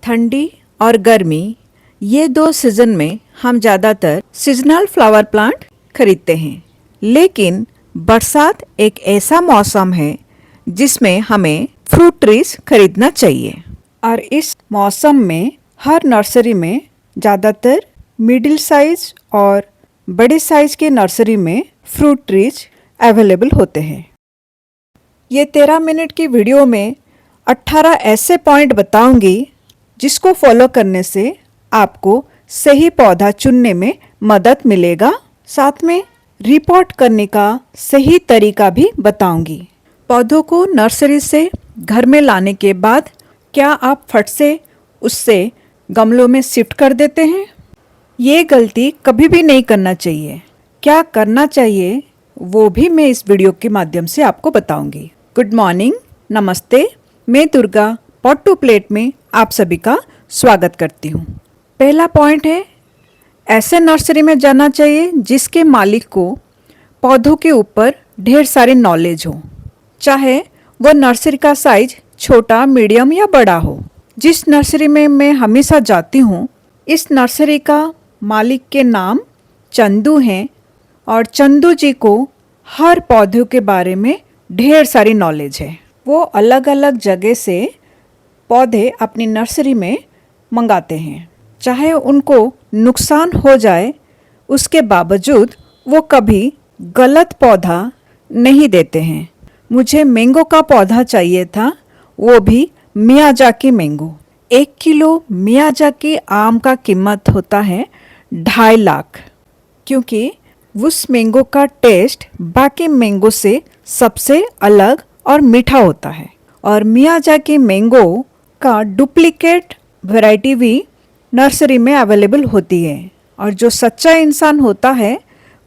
ठंडी और गर्मी ये दो सीजन में हम ज़्यादातर सीजनल फ्लावर प्लांट खरीदते हैं, लेकिन बरसात एक ऐसा मौसम है जिसमें हमें फ्रूट ट्रीज खरीदना चाहिए। और इस मौसम में हर नर्सरी में ज़्यादातर मिडिल साइज और बड़े साइज के नर्सरी में फ्रूट ट्रीज अवेलेबल होते हैं। ये 13 मिनट की वीडियो में 18 ऐसे पॉइंट बताऊंगी जिसको फॉलो करने से आपको सही पौधा चुनने में मदद मिलेगा। साथ में रिपोर्ट करने का सही तरीका भी बताऊंगी। पौधों को नर्सरी से घर में लाने के बाद क्या आप फट से उससे गमलों में शिफ्ट कर देते हैं? ये गलती कभी भी नहीं करना चाहिए। क्या करना चाहिए वो भी मैं इस वीडियो के माध्यम से आपको बताऊंगी। गुड मॉर्निंग, नमस्ते, मैं दुर्गा पॉट टू प्लेट में आप सभी का स्वागत करती हूँ। पहला पॉइंट है, ऐसे नर्सरी में जाना चाहिए जिसके मालिक को पौधों के ऊपर ढेर सारी नॉलेज हो, चाहे वो नर्सरी का साइज छोटा, मीडियम या बड़ा हो। जिस नर्सरी में मैं हमेशा जाती हूँ, इस नर्सरी का मालिक के नाम चंदू हैं और चंदू जी को हर पौधों के बारे में ढेर सारी नॉलेज है। वो अलग अलग जगह से पौधे अपनी नर्सरी में मंगाते हैं, चाहे उनको नुकसान हो जाए उसके बावजूद वो कभी गलत पौधा नहीं देते हैं। मुझे मैंगो का पौधा चाहिए था, वो भी मियाजाकी मैंगो। 1 किलो मियाजाकी आम का कीमत होता है 2.5 लाख, क्योंकि उस मैंगो का टेस्ट बाकी मैंगो से सबसे अलग और मीठा होता है। और मियाजाकी मैंगो का डुप्लीकेट वैरायटी भी नर्सरी में अवेलेबल होती है। और जो सच्चा इंसान होता है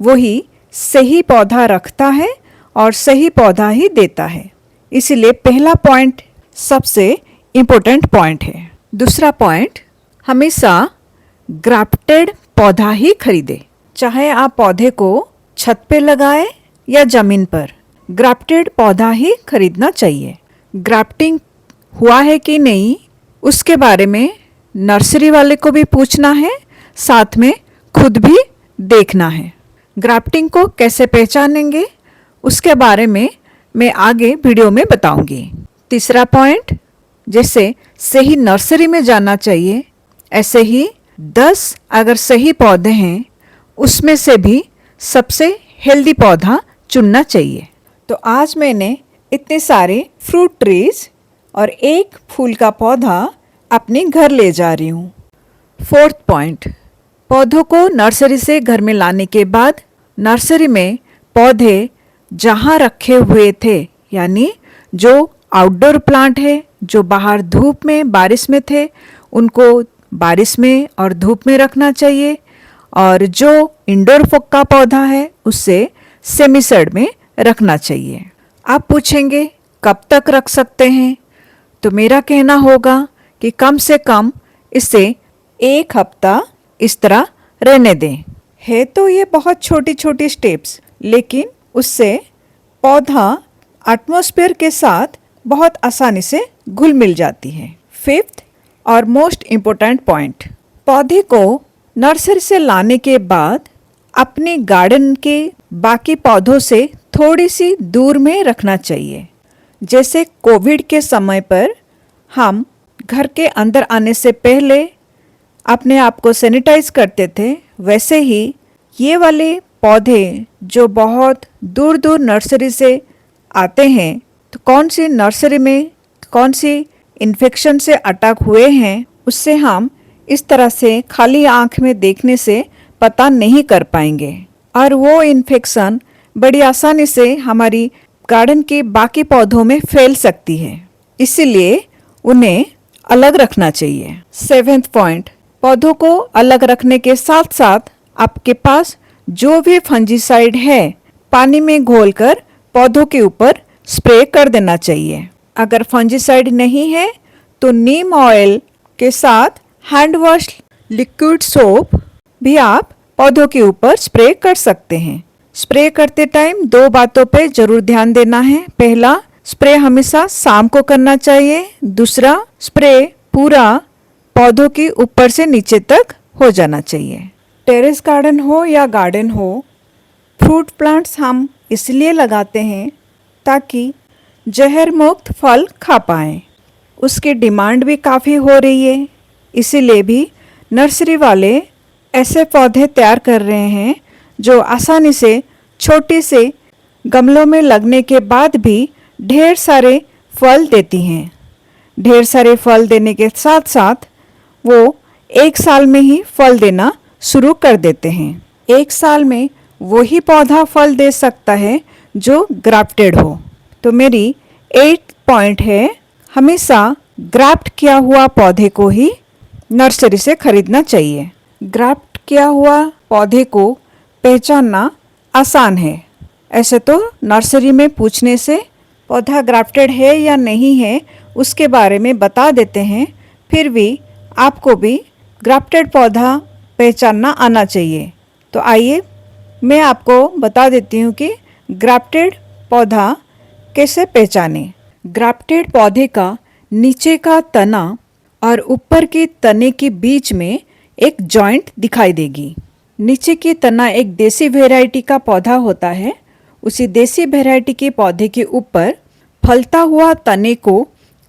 वही सही पौधा रखता है और सही पौधा ही देता है। इसलिए पहला पॉइंट सबसे इम्पोर्टेंट पॉइंट है। दूसरा पॉइंट, हमेशा ग्राफ्टेड पौधा ही खरीदे। चाहे आप पौधे को छत पे लगाए या ज़मीन पर, ग्राफ्टेड पौधा ही खरीदना चाहिए। ग्राफ्टिंग हुआ है कि नहीं उसके बारे में नर्सरी वाले को भी पूछना है, साथ में खुद भी देखना है। ग्राफ्टिंग को कैसे पहचानेंगे उसके बारे में मैं आगे वीडियो में बताऊंगी। तीसरा पॉइंट, जैसे सही नर्सरी में जाना चाहिए, ऐसे ही 10 अगर सही पौधे हैं उसमें से भी सबसे हेल्दी पौधा चुनना चाहिए। तो आज मैंने इतने सारे फ्रूट ट्रीज और एक फूल का पौधा अपने घर ले जा रही हूँ। फोर्थ पॉइंट, पौधों को नर्सरी से घर में लाने के बाद नर्सरी में पौधे जहाँ रखे हुए थे, यानी जो आउटडोर प्लांट है, जो बाहर धूप में बारिश में थे, उनको बारिश में और धूप में रखना चाहिए। और जो इंडोर फोक का पौधा है उससे सेमी शेड में रखना चाहिए। आप पूछेंगे कब तक रख सकते हैं, तो मेरा कहना होगा कि कम से कम इसे 1 हफ्ता इस तरह रहने दें। है तो ये बहुत छोटी छोटी स्टेप्स, लेकिन उससे पौधा एटमॉस्फेयर के साथ बहुत आसानी से घुल मिल जाती है। फिफ्थ और मोस्ट इम्पोर्टेंट पॉइंट, पौधे को नर्सरी से लाने के बाद अपने गार्डन के बाकी पौधों से थोड़ी सी दूर में रखना चाहिए। जैसे कोविड के समय पर हम घर के अंदर आने से पहले अपने आप को सैनिटाइज करते थे, वैसे ही ये वाले पौधे जो बहुत दूर दूर नर्सरी से आते हैं, तो कौन सी नर्सरी में कौन सी इन्फेक्शन से अटैक हुए हैं उससे हम इस तरह से खाली आंख में देखने से पता नहीं कर पाएंगे। और वो इन्फेक्शन बड़ी आसानी से हमारी गार्डन के बाकी पौधों में फैल सकती है, इसीलिए उन्हें अलग रखना चाहिए। 7th पॉइंट, पौधों को अलग रखने के साथ साथ आपके पास जो भी फंजीसाइड है पानी में घोलकर पौधों के ऊपर स्प्रे कर देना चाहिए। अगर फंजीसाइड नहीं है तो नीम ऑयल के साथ हैंड वॉश लिक्विड सोप भी आप पौधों के ऊपर स्प्रे कर सकते हैं। स्प्रे करते टाइम 2 बातों पे जरूर ध्यान देना है। पहला, स्प्रे हमेशा शाम को करना चाहिए। दूसरा, स्प्रे पूरा पौधों की ऊपर से नीचे तक हो जाना चाहिए। टेरेस गार्डन हो या गार्डन हो, फ्रूट प्लांट्स हम इसलिए लगाते हैं ताकि जहर मुक्त फल खा पाएँ। उसकी डिमांड भी काफ़ी हो रही है, इसीलिए भी नर्सरी वाले ऐसे पौधे तैयार कर रहे हैं जो आसानी से छोटे से गमलों में लगने के बाद भी ढेर सारे फल देती हैं। ढेर सारे फल देने के साथ साथ वो 1 साल में ही फल देना शुरू कर देते हैं। 1 साल में वही पौधा फल दे सकता है जो ग्राफ्टेड हो। तो मेरी 8 पॉइंट है, हमेशा ग्राफ्ट किया हुआ पौधे को ही नर्सरी से खरीदना चाहिए। ग्राफ्ट किया हुआ पौधे को पहचानना आसान है। ऐसे तो नर्सरी में पूछने से पौधा ग्राफ्टेड है या नहीं है उसके बारे में बता देते हैं, फिर भी आपको भी ग्राफ्टेड पौधा पहचानना आना चाहिए। तो आइए मैं आपको बता देती हूँ कि ग्राफ्टेड पौधा कैसे पहचानें। ग्राफ्टेड पौधे का नीचे का तना और ऊपर के तने के बीच में एक जॉइंट दिखाई देगी। नीचे की तना एक देसी वैरायटी का पौधा होता है। उसी देसी वैरायटी के पौधे के ऊपर फलता हुआ तने को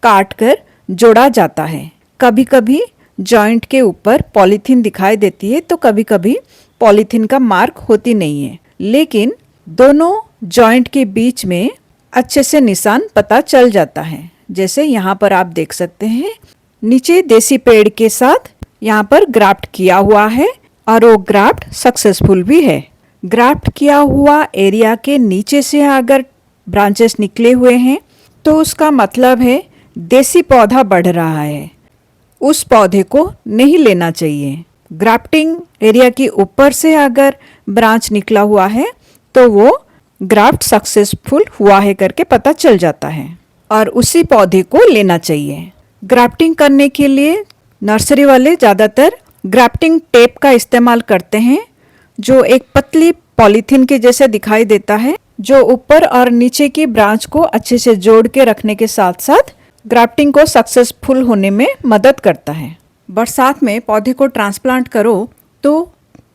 काटकर जोड़ा जाता है। कभी कभी जॉइंट के ऊपर पॉलीथीन दिखाई देती है, तो कभी कभी पॉलीथीन का मार्क होती नहीं है, लेकिन दोनों जॉइंट के बीच में अच्छे से निशान पता चल जाता है। जैसे यहाँ पर आप देख सकते हैं, नीचे देसी पेड़ के साथ यहाँ पर ग्राफ्ट किया हुआ है और वो ग्राफ्ट सक्सेसफुल भी है। ग्राफ्ट किया हुआ एरिया के नीचे से अगर ब्रांचेस निकले हुए हैं तो उसका मतलब है देसी पौधा बढ़ रहा है, उस पौधे को नहीं लेना चाहिए। ग्राफ्टिंग एरिया के ऊपर से अगर ब्रांच निकला हुआ है तो वो ग्राफ्ट सक्सेसफुल हुआ है करके पता चल जाता है और उसी पौधे को लेना चाहिए। ग्राफ्टिंग करने के लिए नर्सरी वाले ज़्यादातर ग्राफ्टिंग टेप का इस्तेमाल करते हैं, जो एक पतली पॉलीथीन के जैसे दिखाई देता है, जो ऊपर और नीचे की ब्रांच को अच्छे से जोड़ के रखने के साथ साथ ग्राफ्टिंग को सक्सेसफुल होने में मदद करता है। बरसात में पौधे को ट्रांसप्लांट करो तो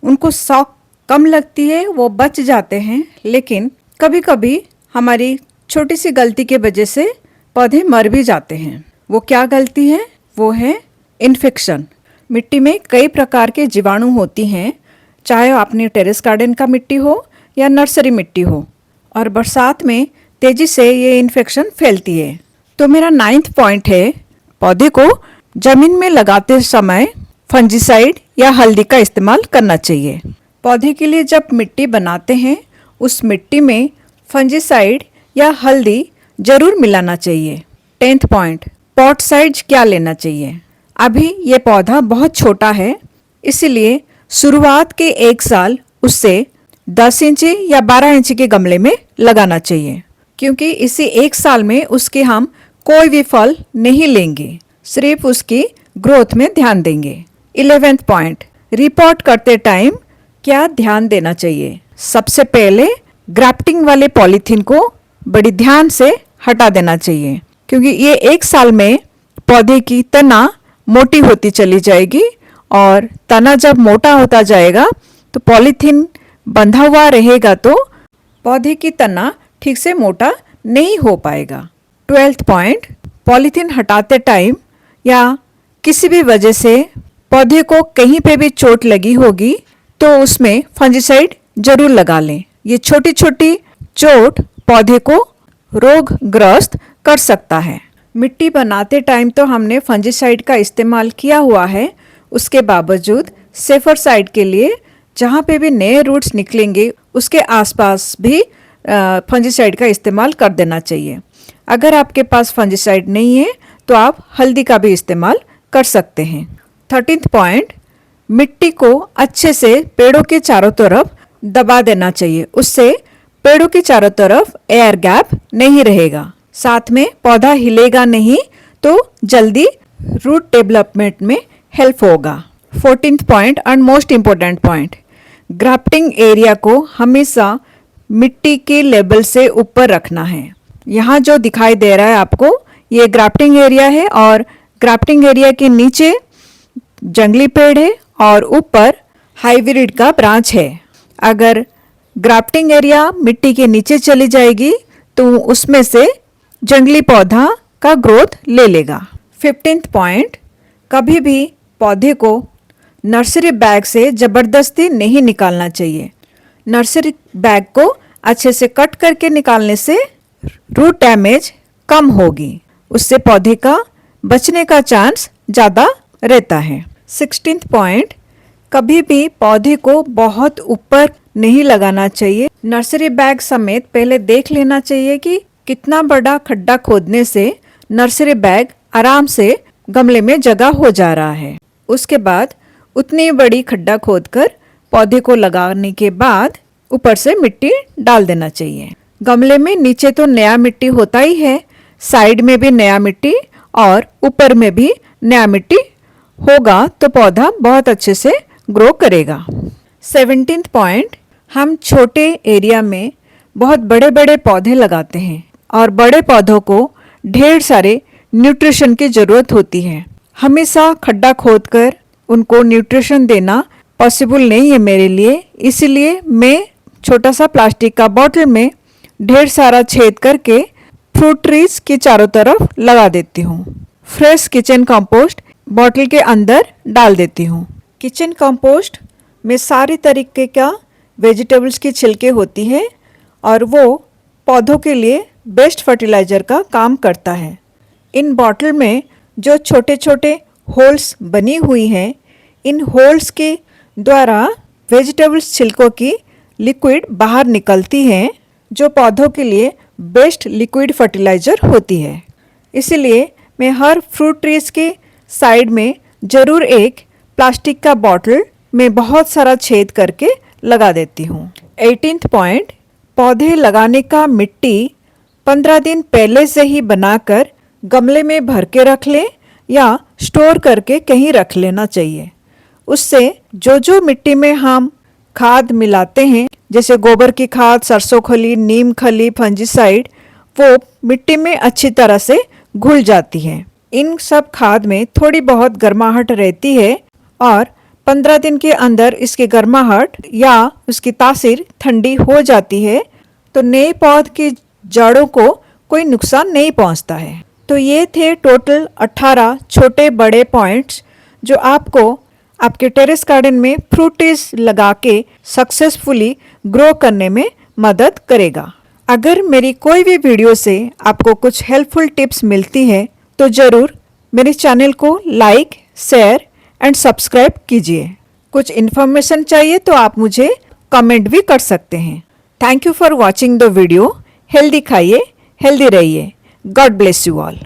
उनको शॉक कम लगती है, वो बच जाते हैं, लेकिन कभी कभी हमारी छोटी सी गलती के वजह से पौधे मर भी जाते हैं। वो क्या गलती है? वो है इन्फेक्शन। मिट्टी में कई प्रकार के जीवाणु होती हैं, चाहे अपने टेरेस गार्डन का मिट्टी हो या नर्सरी मिट्टी हो, और बरसात में तेजी से ये इन्फेक्शन फैलती है। तो मेरा 9th पॉइंट है, पौधे को जमीन में लगाते समय फंजीसाइड या हल्दी का इस्तेमाल करना चाहिए। पौधे के लिए जब मिट्टी बनाते हैं उस मिट्टी में फंजीसाइड या हल्दी जरूर मिलाना चाहिए। 10th पॉइंट, पॉट साइज क्या लेना चाहिए। अभी ये पौधा बहुत छोटा है, इसलिए शुरुआत के 1 साल उससे 10 इंची या 12 इंची के गमले में लगाना चाहिए, क्योंकि इसी 1 साल में उसके हम कोई भी फल नहीं लेंगे, सिर्फ उसकी ग्रोथ में ध्यान देंगे। 11th पॉइंट, रिपोर्ट करते टाइम क्या ध्यान देना चाहिए। सबसे पहले ग्राफ्टिंग वाले पॉलीथीन को बड़ी ध्यान से हटा देना चाहिए, क्योंकि ये 1 साल में पौधे की तना मोटी होती चली जाएगी, और तना जब मोटा होता जाएगा तो पॉलीथीन बंधा हुआ रहेगा तो पौधे की तना ठीक से मोटा नहीं हो पाएगा। 12th पॉइंट, पॉलीथीन हटाते टाइम या किसी भी वजह से पौधे को कहीं पे भी चोट लगी होगी तो उसमें फंजीसाइड जरूर लगा लें। ये छोटी छोटी चोट पौधे को रोगग्रस्त कर सकता है। मिट्टी बनाते टाइम तो हमने फंजीसाइड का इस्तेमाल किया हुआ है, उसके बावजूद सेफर साइड के लिए जहाँ पे भी नए रूट्स निकलेंगे उसके आसपास भी फंजीसाइड का इस्तेमाल कर देना चाहिए। अगर आपके पास फंजीसाइड नहीं है तो आप हल्दी का भी इस्तेमाल कर सकते हैं। 13th पॉइंट, मिट्टी को अच्छे से पेड़ों के चारों तरफ दबा देना चाहिए, उससे पेड़ों के चारों तरफ एयर गैप नहीं रहेगा, साथ में पौधा हिलेगा नहीं तो जल्दी रूट डेवलपमेंट में हेल्प होगा। 14th point and most important point, grafting area को हमेशा मिट्टी के लेवल से ऊपर रखना है। यहाँ जो दिखाई दे रहा है आपको, ये ग्राफ्टिंग एरिया है और ग्राफ्टिंग एरिया के नीचे जंगली पेड़ है और ऊपर हाइब्रिड का ब्रांच है। अगर ग्राफ्टिंग एरिया मिट्टी के नीचे चली जाएगी तो उसमें से जंगली पौधा का ग्रोथ ले लेगा। 15th पॉइंट, कभी भी पौधे को नर्सरी बैग से ज़बरदस्ती नहीं निकालना चाहिए। नर्सरी बैग को अच्छे से कट करके निकालने से रूट डैमेज कम होगी, उससे पौधे का बचने का चांस ज़्यादा रहता है। 16th पॉइंट, कभी भी पौधे को बहुत ऊपर नहीं लगाना चाहिए। नर्सरी बैग समेत पहले देख लेना चाहिए कि कितना बड़ा खड्डा खोदने से नर्सरी बैग आराम से गमले में जगह हो जा रहा है। उसके बाद उतनी बड़ी खड्डा खोदकर पौधे को लगाने के बाद ऊपर से मिट्टी डाल देना चाहिए। गमले में नीचे तो नया मिट्टी होता ही है, साइड में भी नया मिट्टी और ऊपर में भी नया मिट्टी होगा तो पौधा बहुत अच्छे से ग्रो करेगा। 17th पॉइंट, हम छोटे एरिया में बहुत बड़े बड़े पौधे लगाते हैं और बड़े पौधों को ढेर सारे न्यूट्रिशन की ज़रूरत होती है। हमेशा खड्डा खोदकर उनको न्यूट्रिशन देना पॉसिबल नहीं है मेरे लिए, इसलिए मैं छोटा सा प्लास्टिक का बॉटल में ढेर सारा छेद करके फ्रूट ट्रीज के चारों तरफ लगा देती हूँ। फ्रेश किचन कंपोस्ट बॉटल के अंदर डाल देती हूँ। किचन कंपोस्ट में सारे तरीके का वेजिटेबल्स की छिलके होती है और वो पौधों के लिए बेस्ट फर्टिलाइज़र का काम करता है। इन बॉटल में जो छोटे छोटे होल्स बनी हुई हैं, इन होल्स के द्वारा वेजिटेबल्स छिलकों की लिक्विड बाहर निकलती है जो पौधों के लिए बेस्ट लिक्विड फर्टिलाइज़र होती है। इसलिए मैं हर फ्रूट ट्रीज के साइड में ज़रूर एक प्लास्टिक का बॉटल में बहुत सारा छेद करके लगा देती हूँ। 18th पॉइंट, पौधे लगाने का मिट्टी 15 दिन पहले से ही बनाकर गमले में भर के रख लें या स्टोर करके कहीं रख लेना चाहिए। उससे जो मिट्टी में हम खाद मिलाते हैं जैसे गोबर की खाद, सरसों खली, नीम खली, फंजीसाइड, वो मिट्टी में अच्छी तरह से घुल जाती है। इन सब खाद में थोड़ी बहुत गर्माहट रहती है और 15 दिन के अंदर इसकी गर्माहट या उसकी तासीर ठंडी हो जाती है तो नए पौध की जड़ों को कोई नुकसान नहीं पहुंचता है। तो ये थे टोटल 18 छोटे बड़े पॉइंट्स जो आपको आपके टेरेस गार्डन में फ्रूट ट्रीज लगा के सक्सेसफुली ग्रो करने में मदद करेगा। अगर मेरी कोई भी वीडियो से आपको कुछ हेल्पफुल टिप्स मिलती है तो ज़रूर मेरे चैनल को लाइक, शेयर एंड सब्सक्राइब कीजिए। कुछ इन्फॉर्मेशन चाहिए तो आप मुझे कमेंट भी कर सकते हैं। Thank you for watching the video. Healthy खाइए, हेल्दी रहिए। God bless you all.